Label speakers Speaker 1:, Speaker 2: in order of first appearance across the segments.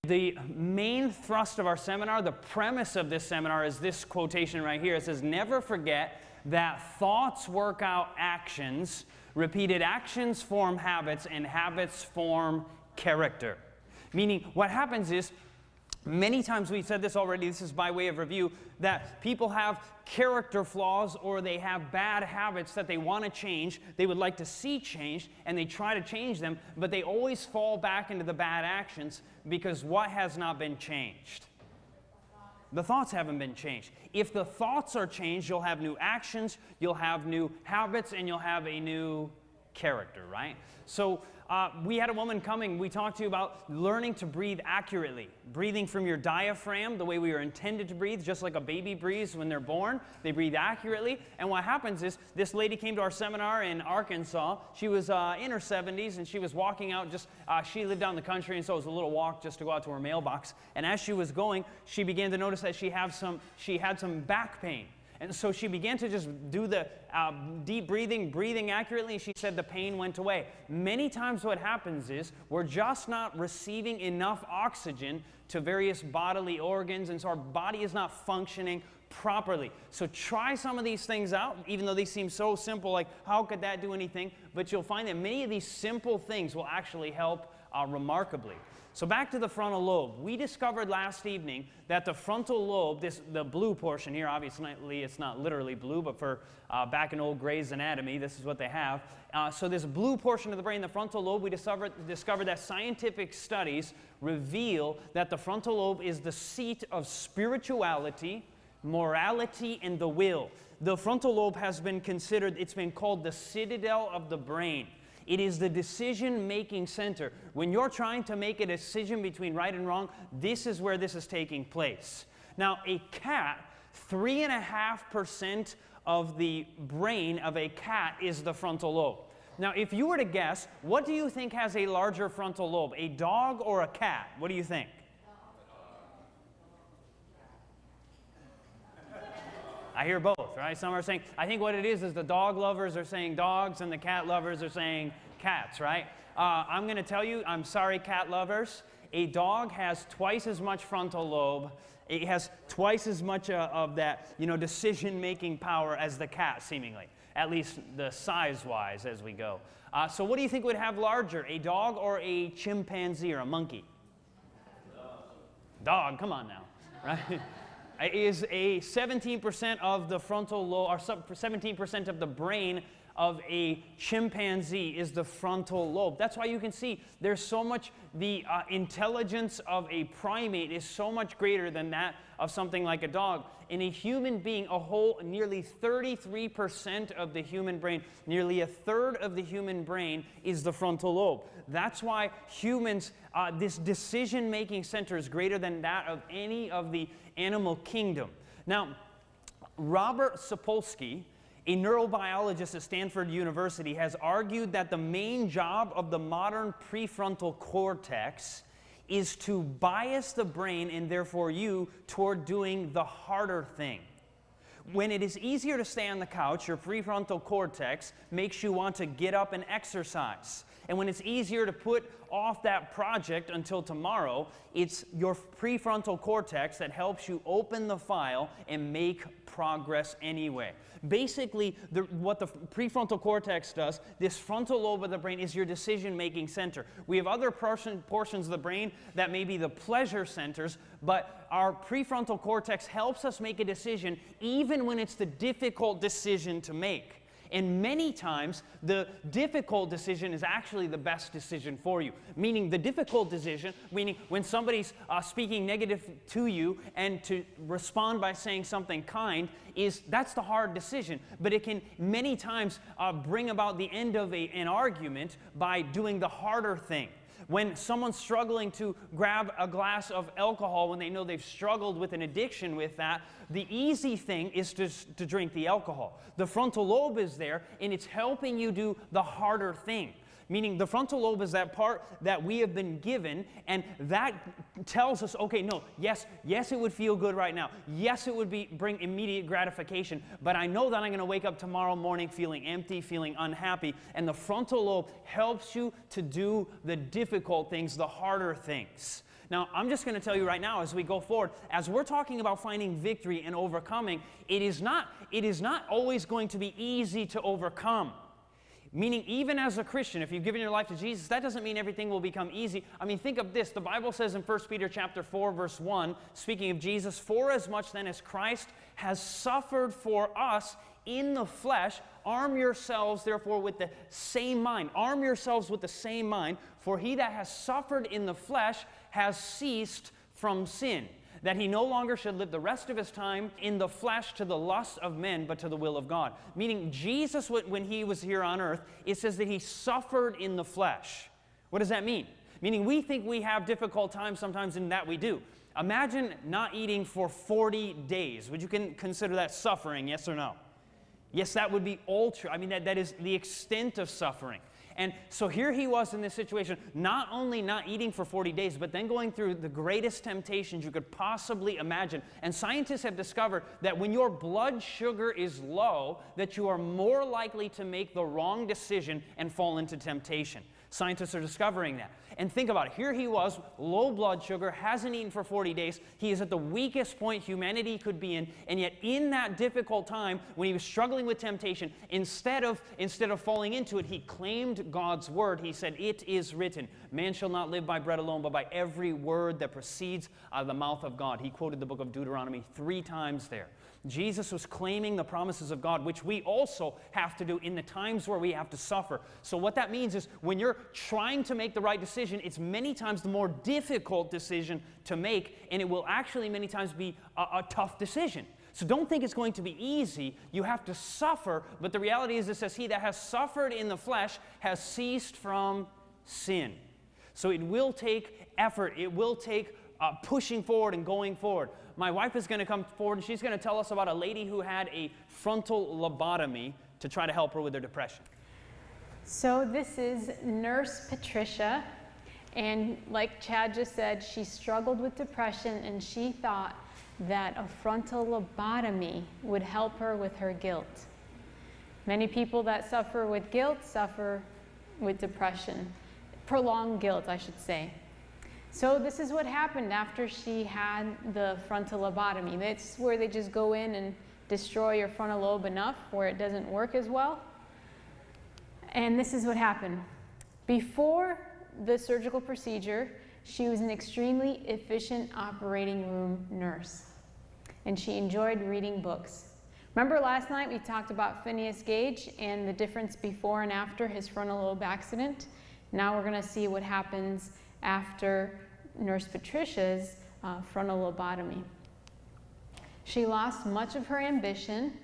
Speaker 1: The main thrust of our seminar, the premise of this seminar is this quotation right here. It says, never forget that thoughts work out actions, repeated actions form habits, and habits form character. Meaning, what happens is, many times we've said this already, this is by way of review, that people have character flaws or they have bad habits that they want to change, they would like to see changed, and they try to change them, but they always fall back into the bad actions because what has not been changed? The thoughts haven't been changed. If the thoughts are changed, you'll have new actions, you'll have new habits, and you'll have a new character, right? So we had a woman coming, we talked to you about learning to breathe accurately. Breathing from your diaphragm, the way we are intended to breathe, just like a baby breathes when they're born. They breathe accurately. And what happens is, this lady came to our seminar in Arkansas. She was in her 70s, and she was walking out she lived down the country, and so it was a little walk just to go out to her mailbox. And as she was going, she began to notice that she had some back pain. And so she began to just do the deep breathing accurately, and she said the pain went away. Many times what happens is we're just not receiving enough oxygen to various bodily organs, and so our body is not functioning properly. So try some of these things out, even though they seem so simple, like how could that do anything? But you'll find that many of these simple things will actually help remarkably. So back to the frontal lobe. We discovered last evening that the frontal lobe, the blue portion here, obviously it's not literally blue, but for back in old Grey's Anatomy, this is what they have. So this blue portion of the brain, the frontal lobe, we discovered that scientific studies reveal that the frontal lobe is the seat of spirituality, morality, and the will. The frontal lobe has been considered, it's been called the citadel of the brain. It is the decision-making center. When you're trying to make a decision between right and wrong, this is where this is taking place. Now, a cat, 3.5% of the brain of a cat is the frontal lobe. Now, if you were to guess, what do you think has a larger frontal lobe, a dog or a cat? What do you think? I hear both, right? Some are saying, I think what it is the dog lovers are saying dogs and the cat lovers are saying cats, right? I'm going to tell you, I'm sorry, cat lovers, a dog has twice as much frontal lobe. It has twice as much of that, decision-making power as the cat, seemingly, at least the size-wise as we go. So what do you think would have larger, a dog or a chimpanzee or a monkey? Dog, come on now, right? Is a 17% of the frontal lobe, or 17% of the brain of a chimpanzee is the frontal lobe. That's why you can see there's so much, the intelligence of a primate is so much greater than that of something like a dog. In a human being, a whole, nearly 33% of the human brain, nearly a third of the human brain is the frontal lobe. That's why humans, this decision-making center is greater than that of any of the animal kingdom. Now, Robert Sapolsky, a neurobiologist at Stanford University, has argued that the main job of the modern prefrontal cortex is to bias the brain and therefore you toward doing the harder thing. When it is easier to stay on the couch, your prefrontal cortex makes you want to get up and exercise. And when it's easier to put off that project until tomorrow, it's your prefrontal cortex that helps you open the file and make progress anyway. Basically, what the prefrontal cortex does, this frontal lobe of the brain is your decision-making center. We have other portions of the brain that may be the pleasure centers, but our prefrontal cortex helps us make a decision even when it's the difficult decision to make. And many times, the difficult decision is actually the best decision for you. Meaning the difficult decision, meaning when somebody's speaking negative to you and to respond by saying something kind, that's the hard decision. But it can many times bring about the end of an argument by doing the harder thing. When someone's struggling to grab a glass of alcohol when they know they've struggled with an addiction with that, the easy thing is to drink the alcohol. The frontal lobe is there, and it's helping you do the harder thing. Meaning the frontal lobe is that part that we have been given, and that tells us, okay, no, yes, it would feel good right now. Yes, it would bring immediate gratification, but I know that I'm going to wake up tomorrow morning feeling empty, feeling unhappy, and the frontal lobe helps you to do the difficult things, the harder things. Now, I'm just going to tell you right now as we go forward, as we're talking about finding victory and overcoming, it is not always going to be easy to overcome. Meaning, even as a Christian, if you've given your life to Jesus, that doesn't mean everything will become easy. I mean, think of this. The Bible says in 1 Peter chapter 4, verse 1, speaking of Jesus, "For as much then as Christ has suffered for us in the flesh, arm yourselves therefore with the same mind." Arm yourselves with the same mind, "for he that has suffered in the flesh has ceased from sin, that he no longer should live the rest of his time in the flesh to the lust of men, but to the will of God." Meaning Jesus, when he was here on earth, it says that he suffered in the flesh. What does that mean? Meaning we think we have difficult times sometimes, in that we do. Imagine not eating for 40 days. Would you consider that suffering, yes or no? Yes, that would be ultra. I mean, that is the extent of suffering. And so here he was in this situation, not only not eating for 40 days, but then going through the greatest temptations you could possibly imagine. And scientists have discovered that when your blood sugar is low, that you are more likely to make the wrong decision and fall into temptation. Scientists are discovering that. And think about it. Here he was, low blood sugar, hasn't eaten for 40 days. He is at the weakest point humanity could be in. And yet in that difficult time, when he was struggling with temptation, instead of falling into it, he claimed God's word. He said, "It is written, man shall not live by bread alone, but by every word that proceeds out of the mouth of God." He quoted the book of Deuteronomy 3 times there. Jesus was claiming the promises of God, which we also have to do in the times where we have to suffer. So what that means is when you're trying to make the right decision, it's many times the more difficult decision to make, and it will actually many times be a tough decision. So don't think it's going to be easy. You have to suffer, but the reality is it says, "He that has suffered in the flesh has ceased from sin." So it will take effort. It will take pushing forward and going forward. My wife is going to come forward and she's going to tell us about a lady who had a frontal lobotomy to try to help her with her depression.
Speaker 2: So this is Nurse Patricia, and like Chad just said, she struggled with depression and she thought that a frontal lobotomy would help her with her guilt. Many people that suffer with guilt suffer with depression, prolonged guilt, I should say. So this is what happened after she had the frontal lobotomy. That's where they just go in and destroy your frontal lobe enough where it doesn't work as well. And this is what happened. Before the surgical procedure, she was an extremely efficient operating room nurse, and she enjoyed reading books. Remember last night we talked about Phineas Gage and the difference before and after his frontal lobe accident? Now we're going to see what happens after Nurse Patricia's frontal lobotomy. She lost much of her ambition.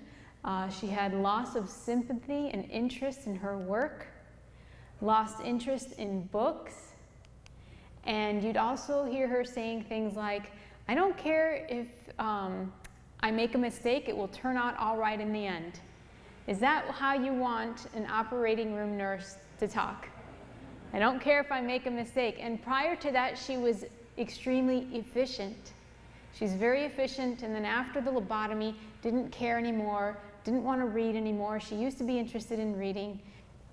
Speaker 2: She had loss of sympathy and interest in her work, lost interest in books, and you'd also hear her saying things like, "I don't care if I make a mistake, it will turn out all right in the end." Is that how you want an operating room nurse to talk? I don't care if I make a mistake. And prior to that, she was extremely efficient. She's very efficient, and then after the lobotomy, didn't care anymore, didn't want to read anymore. She used to be interested in reading.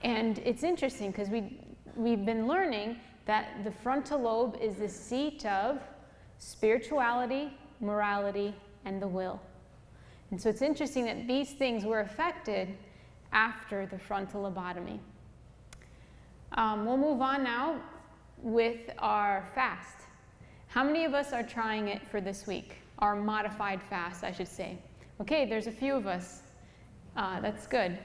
Speaker 2: And it's interesting because we've been learning that the frontal lobe is the seat of spirituality, morality, and the will. And so it's interesting that these things were affected after the frontal lobotomy. We'll move on now with our fast. How many of us are trying it for this week? Our modified fast, I should say. Okay, there's a few of us. That's good.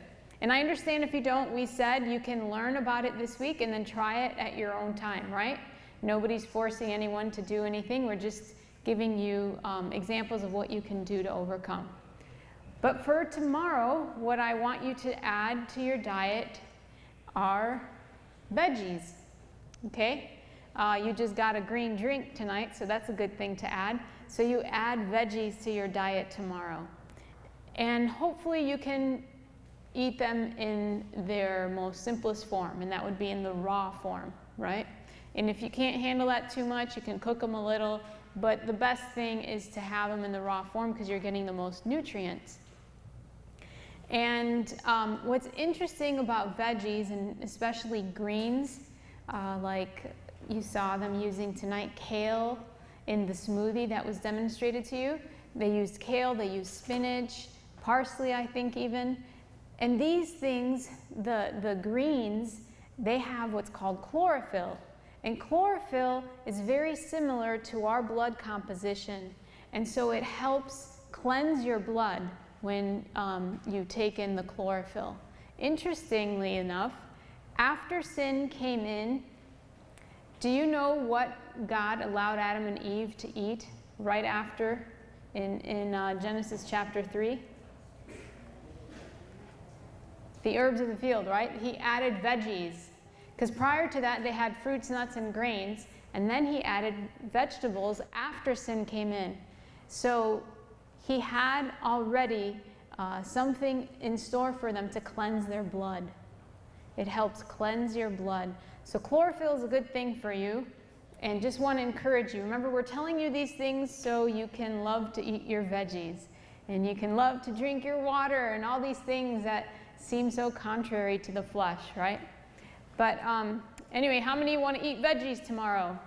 Speaker 2: And I understand if you don't, we said you can learn about it this week and then try it at your own time, right? Nobody's forcing anyone to do anything. We're just giving you examples of what you can do to overcome. But for tomorrow, what I want you to add to your diet are veggies, okay? You just got a green drink tonight, so that's a good thing to add. So you add veggies to your diet tomorrow. And hopefully you can eat them in their most simplest form, and that would be in the raw form, right? And if you can't handle that too much, you can cook them a little, but the best thing is to have them in the raw form because you're getting the most nutrients. And what's interesting about veggies, and especially greens, like you saw them using tonight kale in the smoothie that was demonstrated to you. They used kale, they used spinach, parsley, I think even. And these things, the greens, they have what's called chlorophyll. And chlorophyll is very similar to our blood composition. And so it helps cleanse your blood when you take in the chlorophyll. Interestingly enough, after sin came in, do you know what God allowed Adam and Eve to eat right after in Genesis chapter 3? The herbs of the field, right? He added veggies. Because prior to that, they had fruits, nuts, and grains. And then he added vegetables after sin came in. So he had already something in store for them to cleanse their blood. It helps cleanse your blood. So chlorophyll is a good thing for you. And just want to encourage you. Remember, we're telling you these things so you can love to eat your veggies. And you can love to drink your water and all these things that seem so contrary to the flesh, right? But anyway, how many want to eat veggies tomorrow?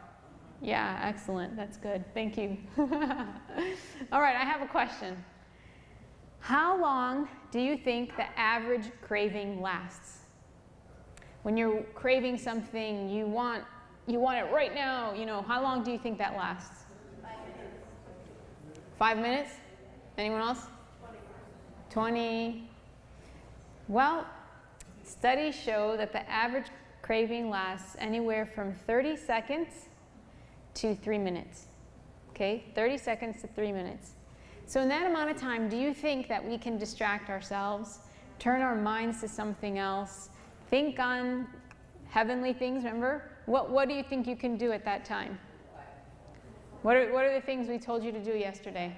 Speaker 2: Yeah, excellent. That's good. Thank you. All right, I have a question. How long do you think the average craving lasts? When you're craving something, you want it right now, you know, how long do you think that lasts?
Speaker 3: 5 minutes.
Speaker 2: 5 minutes? Anyone else? 20. Well, studies show that the average craving lasts anywhere from 30 seconds to 3 minutes. Okay, 30 seconds to 3 minutes. So in that amount of time, do you think that we can distract ourselves, turn our minds to something else, think on heavenly things, remember? What do you think you can do at that time? What are the things we told you to do yesterday?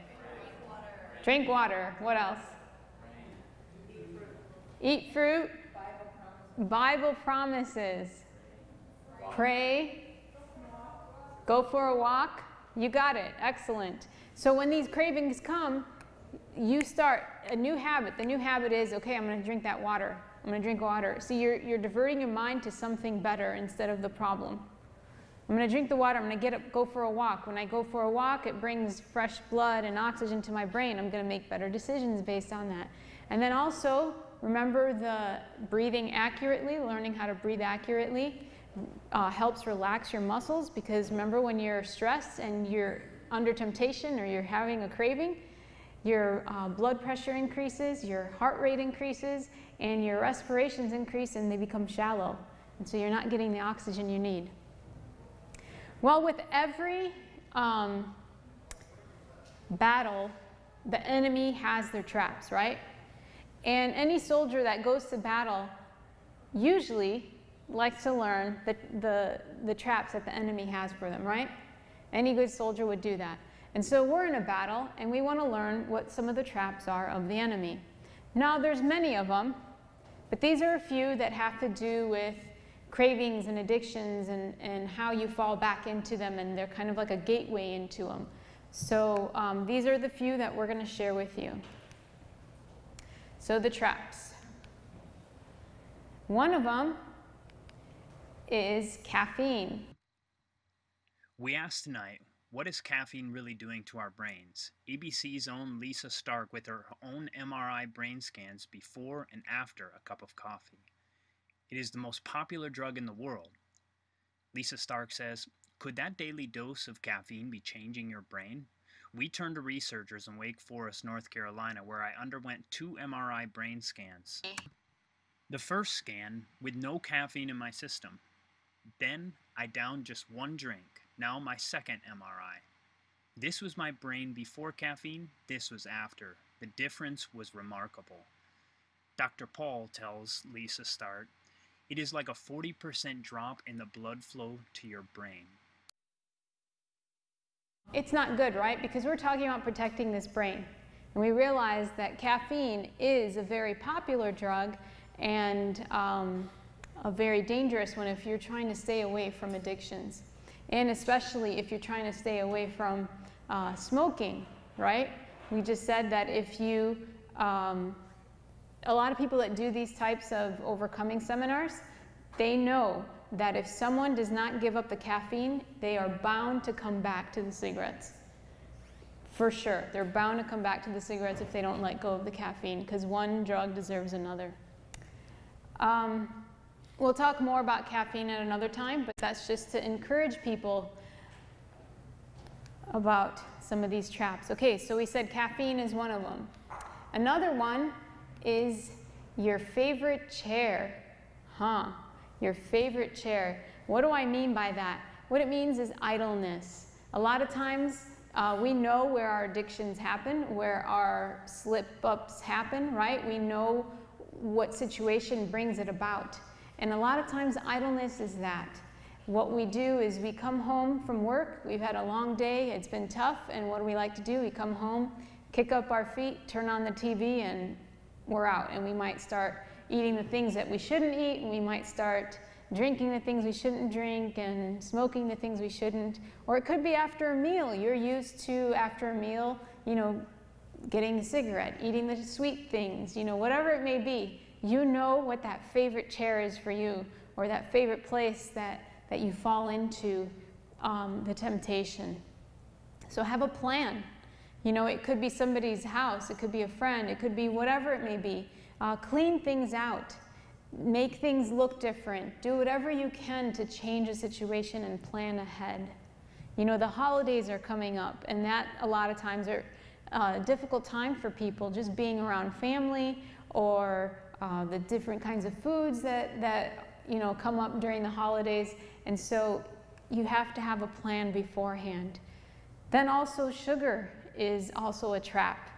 Speaker 2: Drink water. What else? Eat fruit. Bible promises. Pray. Go for a walk. You got it. Excellent. So when these cravings come, you start a new habit. The new habit is, okay, I'm going to drink that water. I'm going to drink water. See, you're diverting your mind to something better instead of the problem. I'm going to drink the water. I'm going to get up, go for a walk. When I go for a walk, it brings fresh blood and oxygen to my brain. I'm going to make better decisions based on that. And then also, remember the breathing accurately, learning how to breathe accurately helps relax your muscles, because remember, when you're stressed and you're under temptation or you're having a craving, your blood pressure increases, your heart rate increases, and your respirations increase, and they become shallow. And so you're not getting the oxygen you need. Well, with every battle, the enemy has their traps, right? And any soldier that goes to battle usually likes to learn the traps that the enemy has for them, right? Any good soldier would do that. And so we're in a battle, and we want to learn what some of the traps are of the enemy. Now, there's many of them, but these are a few that have to do with cravings and addictions and how you fall back into them, and they're kind of like a gateway into them. So these are the few that we're going to share with you. So the traps. One of them is caffeine.
Speaker 4: We asked tonight, what is caffeine really doing to our brains? ABC's own Lisa Stark with her own MRI brain scans before and after a cup of coffee. It is the most popular drug in the world. Lisa Stark says, could that daily dose of caffeine be changing your brain? We turned to researchers in Wake Forest, North Carolina, where I underwent 2 MRI brain scans. The first scan with no caffeine in my system. Then I downed just 1 drink, now my second MRI. This was my brain before caffeine, this was after. The difference was remarkable. Dr. Paul tells Lisa Stark, it is like a 40% drop in the blood flow to your brain.
Speaker 2: It's not good, right? Because we're talking about protecting this brain. And we realize that caffeine is a very popular drug and a very dangerous one if you're trying to stay away from addictions. And especially if you're trying to stay away from smoking, right? We just said that if you, a lot of people that do these types of overcoming seminars, they know that if someone does not give up the caffeine, they are bound to come back to the cigarettes. For sure, they're bound to come back to the cigarettes if they don't let go of the caffeine, because one drug deserves another. We'll talk more about caffeine at another time, but that's just to encourage people about some of these traps. Okay, so we said caffeine is one of them. Another one is your favorite chair. Your favorite chair. What do I mean by that? What it means is idleness. A lot of times we know where our addictions happen, where our slip-ups happen, right? We know what situation brings it about. And a lot of times idleness is that. What we do is we come home from work, we've had a long day, it's been tough, and what do we like to do? We come home, kick up our feet, turn on the TV, and we're out. And we might start eating the things that we shouldn't eat, and we might start drinking the things we shouldn't drink, and smoking the things we shouldn't. Or it could be after a meal. You're used to, after a meal, you know, getting a cigarette, eating the sweet things, you know, whatever it may be. You know what that favorite chair is for you, or that favorite place that you fall into the temptation. So have a plan. You know, it could be somebody's house, it could be a friend, it could be whatever it may be. Clean things out. Make things look different. Do whatever you can to change a situation and plan ahead. You know, the holidays are coming up, and that a lot of times are a difficult time for people, just being around family, or the different kinds of foods that you know, come up during the holidays. And so you have to have a plan beforehand. Then also sugar is also a trap,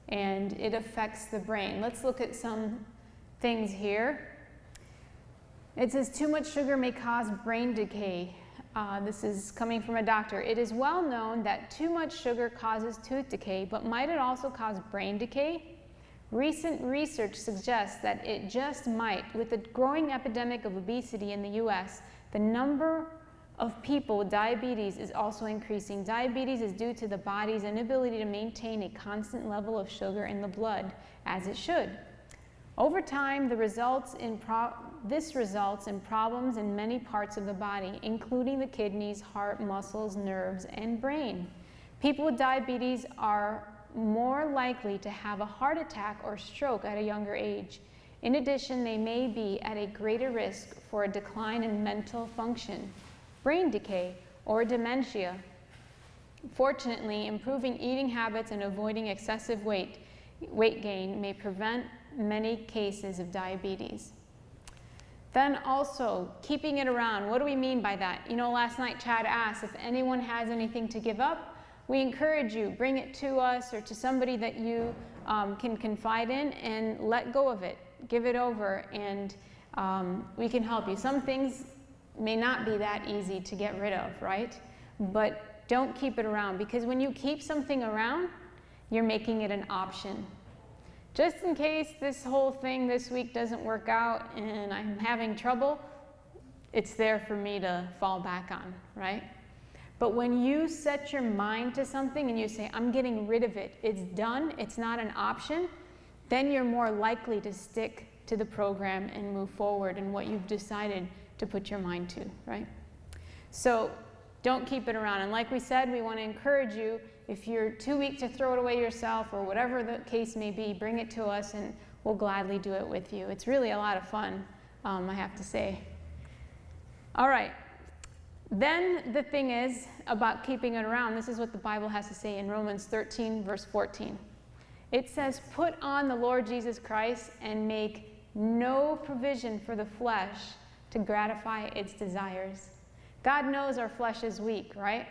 Speaker 2: and it affects the brain. Let's look at some things here. It says too much sugar may cause brain decay. This is coming from a doctor. It is well known that too much sugar causes tooth decay, but might it also cause brain decay? Recent research suggests that it just might. With the growing epidemic of obesity in the US, the number of people with diabetes is also increasing. Diabetes is due to the body's inability to maintain a constant level of sugar in the blood, as it should. Over time, this results in problems in many parts of the body, including the kidneys, heart, muscles, nerves, and brain. People with diabetes are more likely to have a heart attack or stroke at a younger age. In addition, they may be at a greater risk for a decline in mental function, brain decay, or dementia. Fortunately, improving eating habits and avoiding excessive weight gain may prevent many cases of diabetes. Then also, keeping it around. What do we mean by that? You know, last night Chad asked if anyone has anything to give up. We encourage you, bring it to us or to somebody that you can confide in, and let go of it. Give it over, and we can help you. Some things may not be that easy to get rid of, right? But don't keep it around, because when you keep something around, you're making it an option. Just in case this whole thing this week doesn't work out and I'm having trouble, it's there for me to fall back on, right? But when you set your mind to something and you say, I'm getting rid of it, it's done, it's not an option, then you're more likely to stick to the program and move forward in what you've decided to put your mind to, right? So don't keep it around. And like we said, we want to encourage you, if you're too weak to throw it away yourself or whatever the case may be, bring it to us and we'll gladly do it with you. It's really a lot of fun, I have to say. All right. Then the thing is about keeping it around. This is what the Bible has to say in Romans 13, verse 14. It says, put on the Lord Jesus Christ and make no provision for the flesh to gratify its desires. God knows our flesh is weak, right?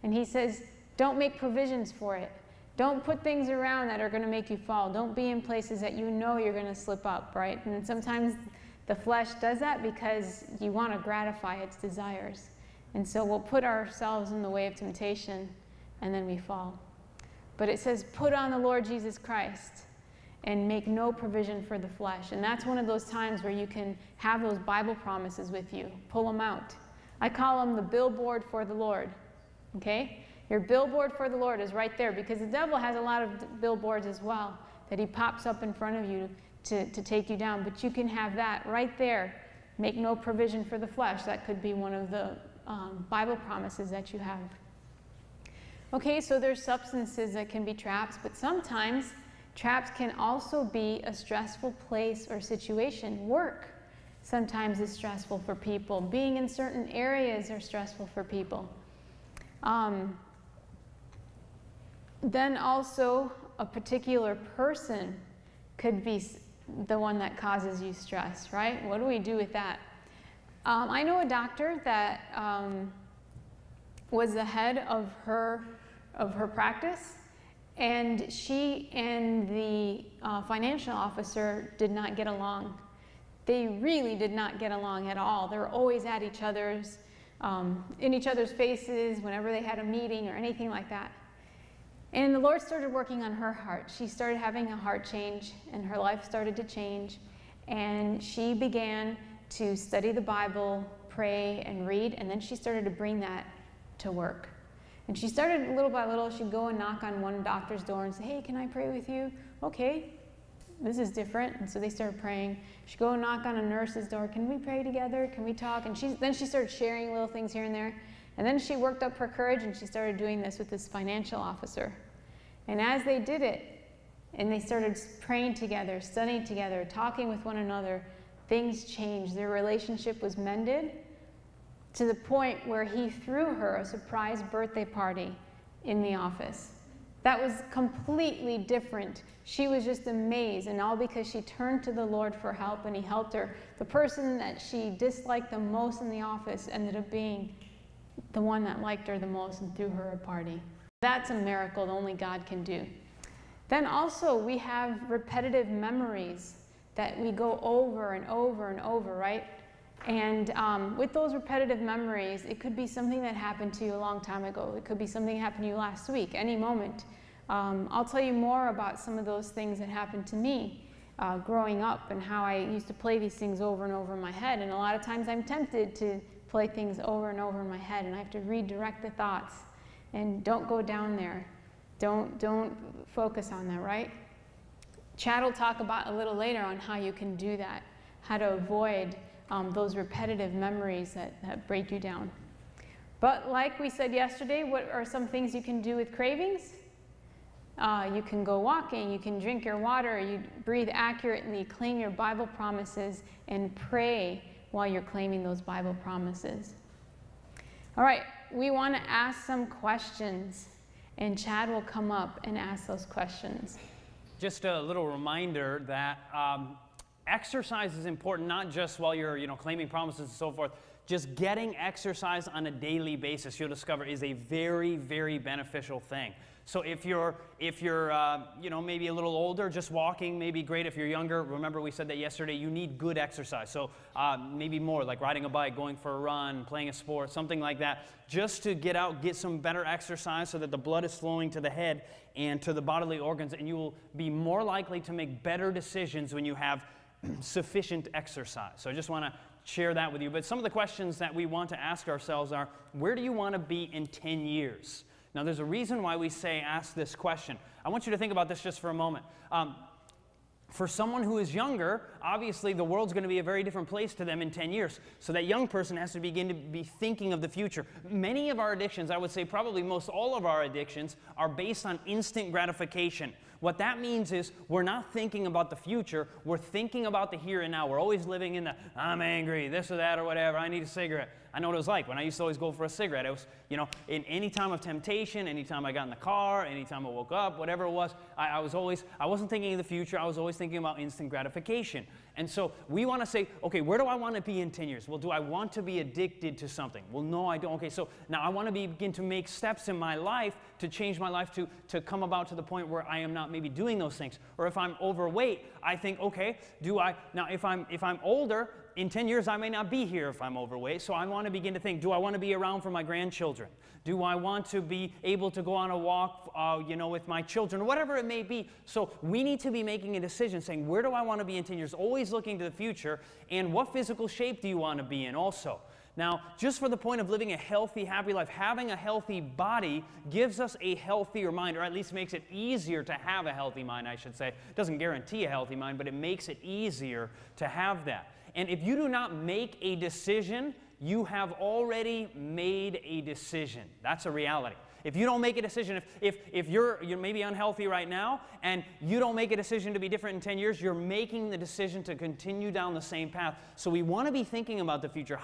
Speaker 2: And he says, don't make provisions for it. Don't put things around that are going to make you fall. Don't be in places that you know you're going to slip up, right? And sometimes the flesh does that because you want to gratify its desires. And so we'll put ourselves in the way of temptation, and then we fall. But it says, put on the Lord Jesus Christ and make no provision for the flesh. And that's one of those times where you can have those Bible promises with you. Pull them out. I call them the billboard for the Lord, okay? Your billboard for the Lord is right there, because the devil has a lot of billboards as well that he pops up in front of you to take you down. But you can have that right there Make no provision for the flesh. That could be one of the Bible promises that you have. Okay, so there's substances that can be traps, but sometimes traps can also be a stressful place or situation. Work sometimes is stressful for people. Being in certain areas are stressful for people. Then also a particular person could be the one that causes you stress, right? What do we do with that? I know a doctor that was the head of her practice, and she and the financial officer did not get along. They really did not get along at all. They were always at each other's, in each other's faces whenever they had a meeting or anything like that. And the Lord started working on her heart. She started having a heart change, and her life started to change. And she began to study the Bible, pray, and read, and then she started to bring that to work. And she started little by little. She'd go and knock on one doctor's door and say, hey, can I pray with you? Okay, this is different. And so they started praying. She'd go and knock on a nurse's door. Can we pray together? Can we talk? And then she started sharing little things here and there. And then she worked up her courage, and she started doing this with this financial officer. And as they did it, and they started praying together, studying together, talking with one another, things changed. Their relationship was mended to the point where he threw her a surprise birthday party in the office. That was completely different. She was just amazed, and all because she turned to the Lord for help, and he helped her. The person that she disliked the most in the office ended up being the one that liked her the most and threw her a party. That's a miracle that only God can do. Then also we have repetitive memories that we go over and over and over, right? And with those repetitive memories, it could be something that happened to you a long time ago. It could be something that happened to you last week, any moment. I'll tell you more about some of those things that happened to me growing up, and how I used to play these things over and over in my head. And a lot of times I'm tempted to play things over and over in my head, and I have to redirect the thoughts. And don't go down there. Don't focus on that, right? Chad will talk about a little later on how you can do that, how to avoid those repetitive memories that break you down. But like we said yesterday, what are some things you can do with cravings? You can go walking, you can drink your water, you breathe accurately, claim your Bible promises, and pray while you're claiming those Bible promises. All right. We want to ask some questions, and Chad will come up and ask those questions.
Speaker 1: Just a little reminder that exercise is important, not just while you're claiming promises and so forth. Just getting exercise on a daily basis, you'll discover, is a very, very beneficial thing. So if you're maybe a little older, just walking may be great. If you're younger, remember we said that yesterday, you need good exercise. So maybe more, like riding a bike, going for a run, playing a sport, something like that, just to get out, get some better exercise so that the blood is flowing to the head and to the bodily organs, and you will be more likely to make better decisions when you have sufficient exercise. So I just want to share that with you. But some of the questions that we want to ask ourselves are, where do you want to be in 10 years? Now, there's a reason why we say ask this question. I want you to think about this just for a moment. For someone who is younger, obviously the world's going to be a very different place to them in 10 years. So that young person has to begin to be thinking of the future. Many of our addictions, I would say probably most all of our addictions, are based on instant gratification. What that means is we're not thinking about the future, we're thinking about the here and now. We're always living in the, I'm angry, this or that or whatever, I need a cigarette. I know what it was like when I used to always go for a cigarette. It was, in any time of temptation, any time I got in the car, any time I woke up, whatever it was, I wasn't thinking of the future, I was always thinking about instant gratification. And so we want to say, okay, where do I want to be in 10 years? Well, do I want to be addicted to something? Well, no, I don't. Okay, so now I want to begin to make steps in my life to change my life to come about to the point where I am not maybe doing those things. Or if I'm overweight, I think, okay, now if I'm older, in 10 years, I may not be here if I'm overweight, so I want to begin to think, do I want to be around for my grandchildren? Do I want to be able to go on a walk, with my children, or whatever it may be? So we need to be making a decision saying, where do I want to be in 10 years? Always looking to the future, and what physical shape do you want to be in also? Now, just for the point of living a healthy, happy life, having a healthy body gives us a healthier mind, or at least makes it easier to have a healthy mind, I should say. It doesn't guarantee a healthy mind, but it makes it easier to have that. And if you do not make a decision, you have already made a decision. That's a reality. If you don't make a decision, if you're maybe unhealthy right now and you don't make a decision to be different in 10 years, you're making the decision to continue down the same path. So we want to be thinking about the future.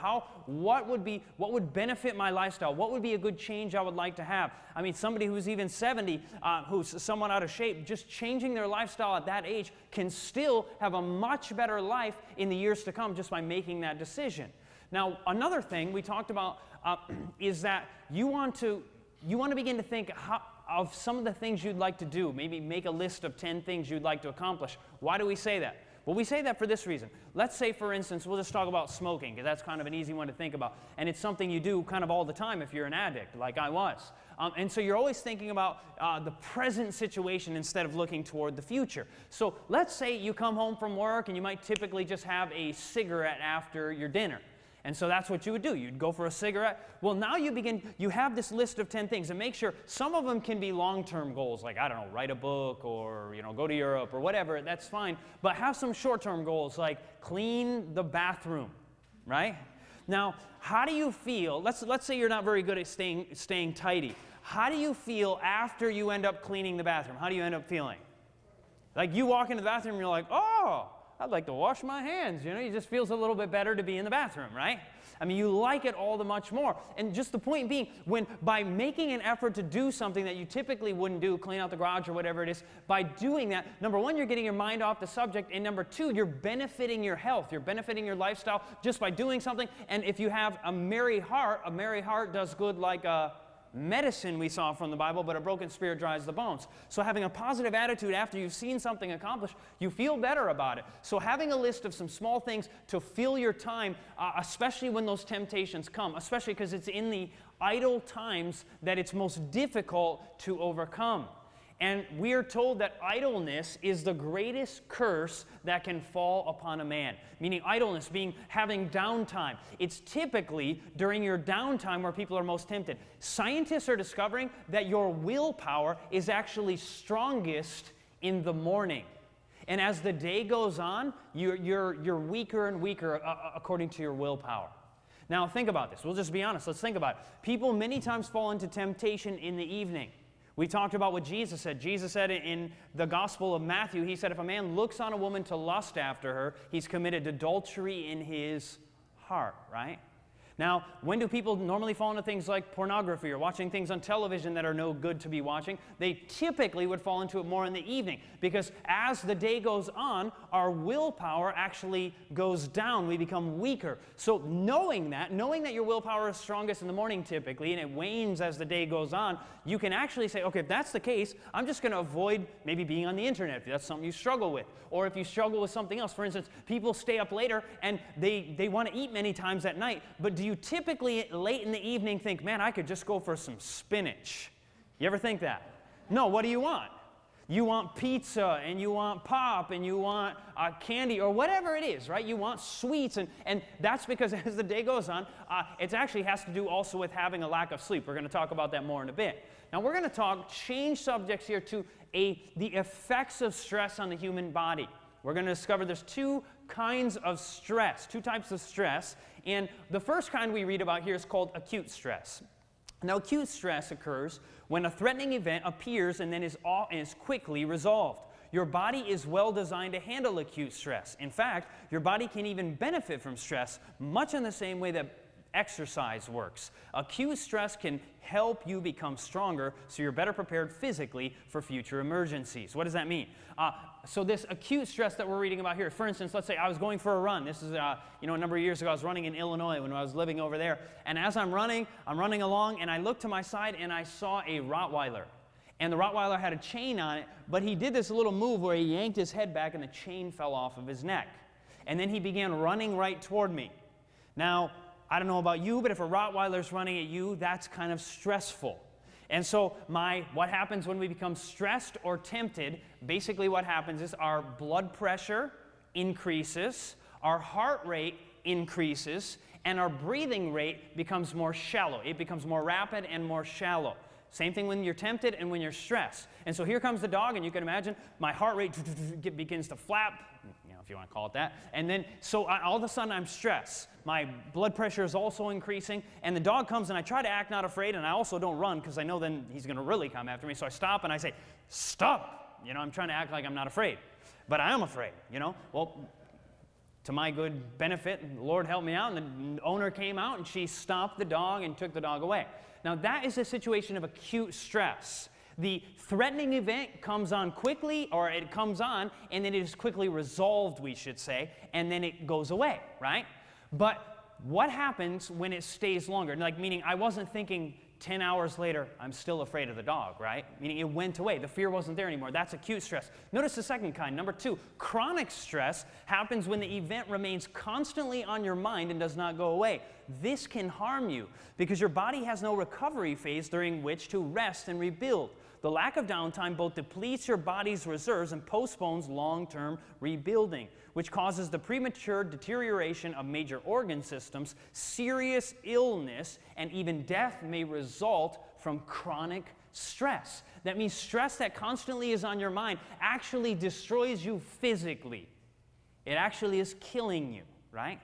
Speaker 1: What would benefit my lifestyle? What would be a good change I would like to have? I mean, somebody who's even 70, who's somewhat out of shape, just changing their lifestyle at that age can still have a much better life in the years to come just by making that decision. Now, another thing we talked about is that you want to begin to think of some of the things you'd like to do. Maybe make a list of 10 things you'd like to accomplish. Why do we say that? Well, we say that for this reason. Let's say, for instance, we'll just talk about smoking, because that's kind of an easy one to think about. And it's something you do kind of all the time if you're an addict, like I was. And so you're always thinking about the present situation instead of looking toward the future. So let's say you come home from work and you might typically just have a cigarette after your dinner. And so that's what you would do. You'd go for a cigarette. Well, now you have this list of 10 things, and make sure some of them can be long-term goals, like, I don't know, write a book or, go to Europe or whatever, that's fine. But have some short-term goals, like clean the bathroom, right? Now, how do you feel? Let's say you're not very good at staying tidy. How do you feel after you end up cleaning the bathroom? How do you end up feeling? Like you walk into the bathroom and you're like, oh, I'd like to wash my hands. It just feels a little bit better to be in the bathroom, right? I mean, you like it all the much more. And just the point being, by making an effort to do something that you typically wouldn't do, clean out the garage or whatever it is, by doing that, number one, you're getting your mind off the subject, and number two, you're benefiting your health. You're benefiting your lifestyle just by doing something. And if you have a merry heart does good like a medicine, we saw from the Bible, but a broken spirit dries the bones. So having a positive attitude after you've seen something accomplished, you feel better about it. So having a list of some small things to fill your time, especially when those temptations come, especially because it's in the idle times that it's most difficult to overcome. And we are told that idleness is the greatest curse that can fall upon a man. Meaning idleness, having downtime. It's typically during your downtime where people are most tempted. Scientists are discovering that your willpower is actually strongest in the morning. And as the day goes on, you're weaker and weaker according to your willpower. Now think about this. We'll just be honest. Let's think about it. People many times fall into temptation in the evening. We talked about what Jesus said. Jesus said in the Gospel of Matthew, he said, if a man looks on a woman to lust after her, he's committed adultery in his heart, right? Now, when do people normally fall into things like pornography or watching things on television that are no good to be watching? They typically would fall into it more in the evening, because as the day goes on, our willpower actually goes down. We become weaker. So knowing that your willpower is strongest in the morning typically, and it wanes as the day goes on, you can actually say, okay, if that's the case, I'm just going to avoid maybe being on the internet if that's something you struggle with. Or if you struggle with something else. For instance, people stay up later and they want to eat many times at night, but do you typically late in the evening think, man, I could just go for some spinach? You ever think that? No, what do you want? You want pizza, and you want pop, and you want candy, or whatever it is, right? You want sweets, and that's because as the day goes on, it actually has to do also with having a lack of sleep. We're going to talk about that more in a bit. Now, we're going to change subjects here to the effects of stress on the human body. We're going to discover there's two types of stress, and the first kind we read about here is called acute stress. Now, acute stress occurs when a threatening event appears and then is quickly resolved. Your body is well designed to handle acute stress. In fact, your body can even benefit from stress, much in the same way that exercise works. Acute stress can help you become stronger so you're better prepared physically for future emergencies. What does that mean? So this acute stress that we're reading about here, for instance, let's say I was going for a run. This is, a number of years ago, I was running in Illinois when I was living over there. And as I'm running along, and I looked to my side, and I saw a Rottweiler. And the Rottweiler had a chain on it, but he did this little move where he yanked his head back, and the chain fell off of his neck. And then he began running right toward me. Now, I don't know about you, but if a Rottweiler's running at you, that's kind of stressful. And so what happens when we become stressed or tempted, basically what happens is our blood pressure increases, our heart rate increases, and our breathing rate becomes more shallow. It becomes more rapid and more shallow. Same thing when you're tempted and when you're stressed. And so here comes the dog, and you can imagine my heart rate begins to flap. If if you want to call it that. And then, so all of a sudden I'm stressed. My blood pressure is also increasing, and the dog comes, and I try to act not afraid, and I also don't run because I know then he's going to really come after me. So I stop, and I say, stop. You know, I'm trying to act like I'm not afraid. But I am afraid, you know. Well, to my good benefit, the Lord helped me out, and the owner came out, and she stopped the dog and took the dog away. Now, that is a situation of acute stress. The threatening event comes on quickly, or it comes on, and then it is quickly resolved, we should say, and then it goes away, right? But what happens when it stays longer? Like, meaning I wasn't thinking 10 hours later, I'm still afraid of the dog, right? Meaning it went away. The fear wasn't there anymore. That's acute stress. Notice the second kind. Number 2, chronic stress happens when the event remains constantly on your mind and does not go away. This can harm you because your body has no recovery phase during which to rest and rebuild. The lack of downtime both depletes your body's reserves and postpones long-term rebuilding, which causes the premature deterioration of major organ systems. Serious illness and even death may result from chronic stress. That means stress that constantly is on your mind actually destroys you physically. It actually is killing you, right?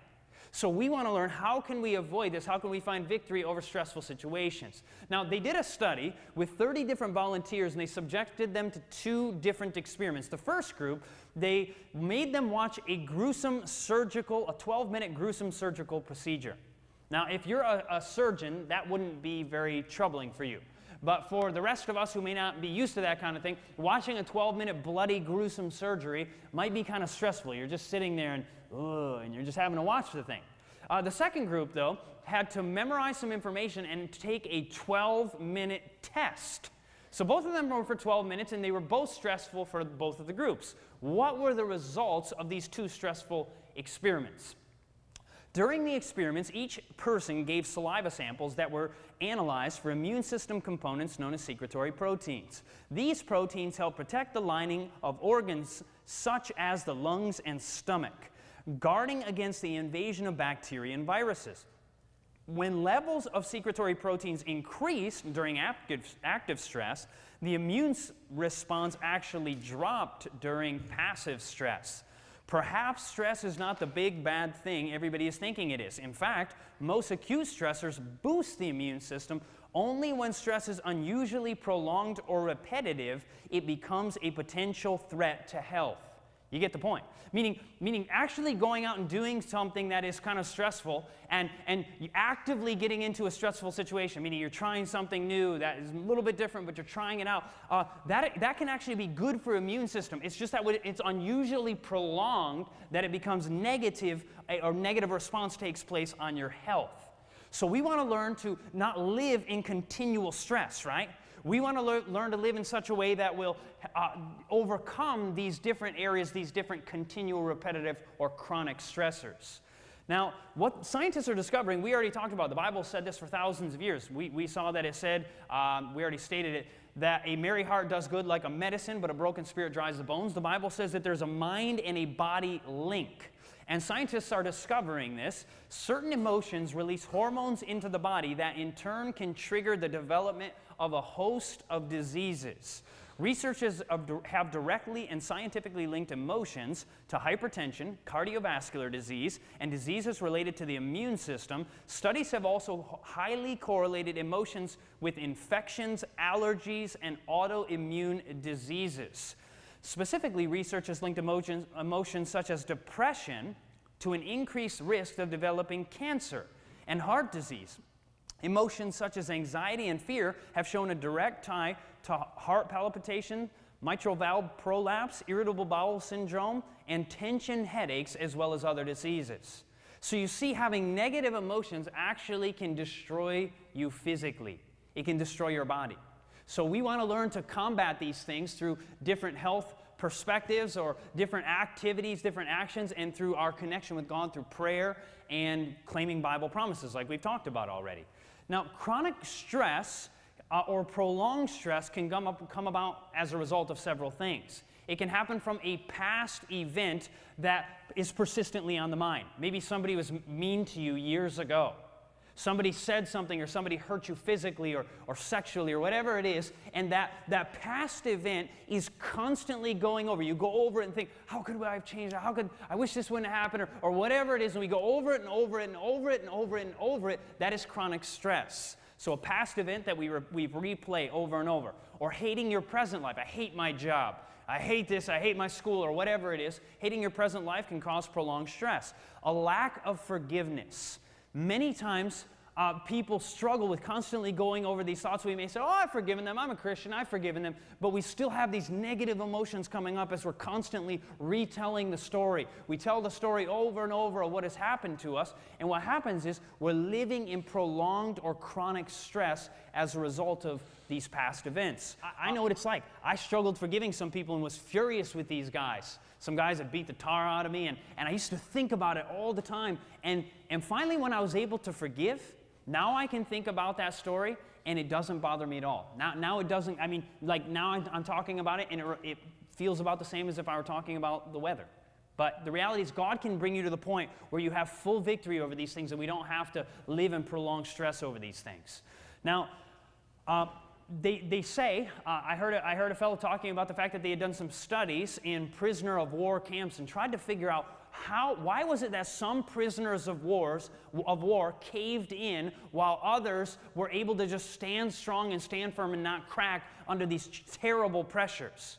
Speaker 1: So we want to learn, how can we avoid this? How can we find victory over stressful situations? Now, they did a study with 30 different volunteers, and they subjected them to 2 different experiments. The first group, they made them watch a 12-minute gruesome surgical procedure. Now, if you're a surgeon, that wouldn't be very troubling for you. But for the rest of us who may not be used to that kind of thing, watching a 12-minute bloody, gruesome surgery might be kind of stressful. You're just sitting there and you're just having to watch the thing. The second group, though, had to memorize some information and take a 12-minute test. So both of them were for 12 minutes, and they were both stressful for both of the groups. What were the results of these 2 stressful experiments? During the experiments, each person gave saliva samples that were analyzed for immune system components known as secretory proteins. These proteins help protect the lining of organs such as the lungs and stomach, guarding against the invasion of bacteria and viruses. When levels of secretory proteins increased during active stress, the immune response actually dropped during passive stress. Perhaps stress is not the big bad thing everybody is thinking it is. In fact, most acute stressors boost the immune system. Only when stress is unusually prolonged or repetitive, it becomes a potential threat to health. You get the point. Meaning actually going out and doing something that is kind of stressful and actively getting into a stressful situation, meaning you're trying something new that is a little bit different, but you're trying it out, that can actually be good for immune system. It's just that when it's unusually prolonged that it becomes negative, or negative response takes place on your health. So we want to learn to not live in continual stress, right? We want to learn to live in such a way that will overcome these different areas, these different continual, repetitive, or chronic stressors. Now, what scientists are discovering, we already talked about, the Bible said this for thousands of years. We saw that it said, we already stated it, that a merry heart does good like a medicine, but a broken spirit dries the bones. The Bible says that there's a mind and a body link. And scientists are discovering this. Certain emotions release hormones into the body that in turn can trigger the development of a host of diseases. Researchers have directly and scientifically linked emotions to hypertension, cardiovascular disease, and diseases related to the immune system. Studies have also highly correlated emotions with infections, allergies, and autoimmune diseases. Specifically, research has linked emotions such as depression to an increased risk of developing cancer and heart disease. Emotions such as anxiety and fear have shown a direct tie to heart palpitation, mitral valve prolapse, irritable bowel syndrome, and tension headaches, as well as other diseases. So you see, having negative emotions actually can destroy you physically. It can destroy your body. So we want to learn to combat these things through different health perspectives or different activities, different actions, and through our connection with God through prayer and claiming Bible promises like we've talked about already. Now, chronic stress or prolonged stress can come about as a result of several things. It can happen from a past event that is persistently on the mind. Maybe somebody was mean to you years ago. Somebody said something, or somebody hurt you physically or sexually or whatever it is, and that past event is constantly going over. You go over it and think, how could I have changed? I wish this wouldn't have happened, or whatever it is, and we go over it and over it and over it and over it and over it. That is chronic stress. So a past event that we replay over and over. Or hating your present life. I hate my job. I hate this, I hate my school, or whatever it is. Hating your present life can cause prolonged stress. A lack of forgiveness. Many times, people struggle with constantly going over these thoughts. We may say, oh, I've forgiven them, I'm a Christian, I've forgiven them. But we still have these negative emotions coming up as we're constantly retelling the story. We tell the story over and over of what has happened to us. And what happens is we're living in prolonged or chronic stress as a result of these past events. I know what it's like. I struggled forgiving some people and was furious with these guys. Some guys that beat the tar out of me, and I used to think about it all the time. And finally, when I was able to forgive, now I can think about that story, and it doesn't bother me at all. Now it doesn't, I mean, like now I'm talking about it, and it feels about the same as if I were talking about the weather. But the reality is God can bring you to the point where you have full victory over these things, and we don't have to live in prolonged stress over these things. Now, they say, I heard a fellow talking about the fact that they had done some studies in prisoner of war camps and tried to figure out why was it that some prisoners of war caved in while others were able to just stand strong and stand firm and not crack under these terrible pressures.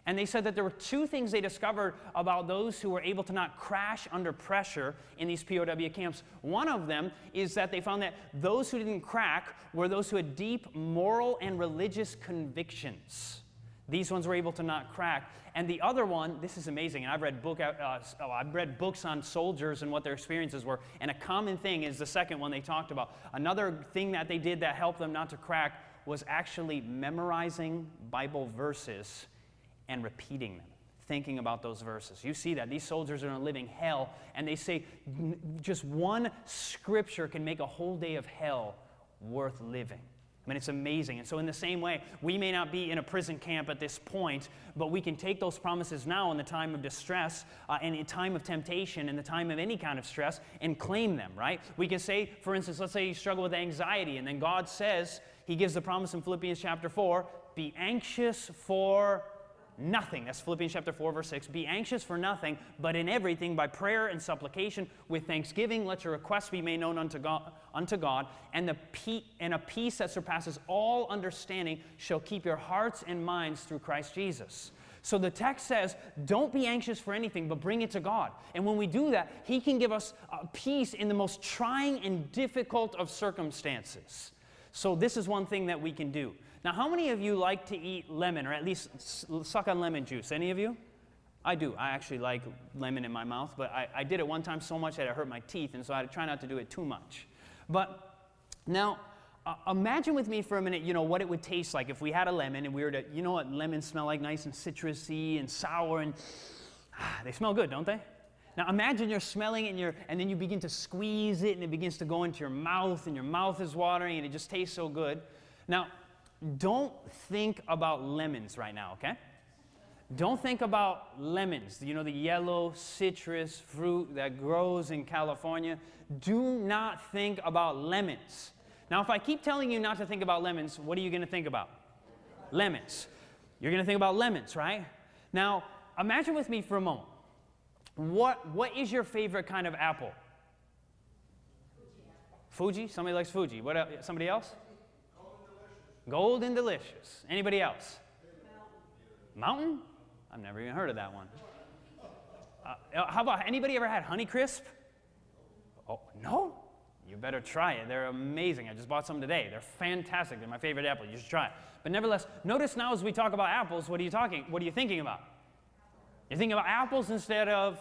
Speaker 1: And they said that there were two things they discovered about those who were able to not crash under pressure in these POW camps. One of them is that they found that those who didn't crack were those who had deep moral and religious convictions. These ones were able to not crack. And the other one, this is amazing, and I've read books on soldiers and what their experiences were, and a common thing is the second one they talked about. Another thing that they did that helped them not to crack was actually memorizing Bible verses and repeating them, thinking about those verses. You see that. These soldiers are in a living hell, and they say just one scripture can make a whole day of hell worth living. I mean, it's amazing. And so in the same way, we may not be in a prison camp at this point, but we can take those promises now in the time of distress, and in time of temptation, in the time of any kind of stress, and claim them, right? We can say, for instance, let's say you struggle with anxiety, and then God says, He gives the promise in Philippians chapter 4, be anxious for nothing. That's Philippians chapter 4, verse 6. Be anxious for nothing, but in everything by prayer and supplication with thanksgiving let your requests be made known unto God, and a peace that surpasses all understanding shall keep your hearts and minds through Christ Jesus. So the text says, don't be anxious for anything, but bring it to God. And when we do that, He can give us peace in the most trying and difficult of circumstances. So this is one thing that we can do. Now, how many of you like to eat lemon, or at least suck on lemon juice? Any of you? I do. I actually like lemon in my mouth, but I did it one time so much that it hurt my teeth, and so I try not to do it too much. But now, imagine with me for a minute, what it would taste like if we had a lemon and we were to, what lemons smell like, nice and citrusy and sour, and they smell good, don't they? Now imagine you're smelling it and then you begin to squeeze it and it begins to go into your mouth and your mouth is watering and it just tastes so good. Now, don't think about lemons right now, okay? Don't think about lemons, the yellow citrus fruit that grows in California. Do not think about lemons. Now, if I keep telling you not to think about lemons, what are you going to think about? Lemons. You're going to think about lemons, right? Now, imagine with me for a moment. What is your favorite kind of apple? Fuji? Somebody likes Fuji. What else? Somebody else? Golden Delicious. Anybody else? Mountain? I've never even heard of that one. How about, anybody ever had Honeycrisp? Oh, no? You better try it. They're amazing. I just bought some today. They're fantastic. They're my favorite apple. You should try it. But nevertheless, notice now as we talk about apples, what are you thinking about? You're thinking about apples instead of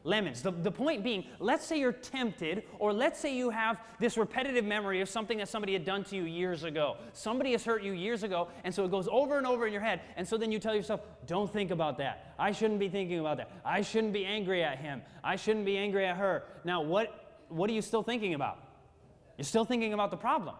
Speaker 1: lemons. The point being, let's say you're tempted, or let's say you have this repetitive memory of something that somebody had done to you years ago. Somebody has hurt you years ago, and so it goes over and over in your head, and so then you tell yourself, don't think about that. I shouldn't be thinking about that. I shouldn't be angry at him. I shouldn't be angry at her. Now, what are you still thinking about? You're still thinking about the problem.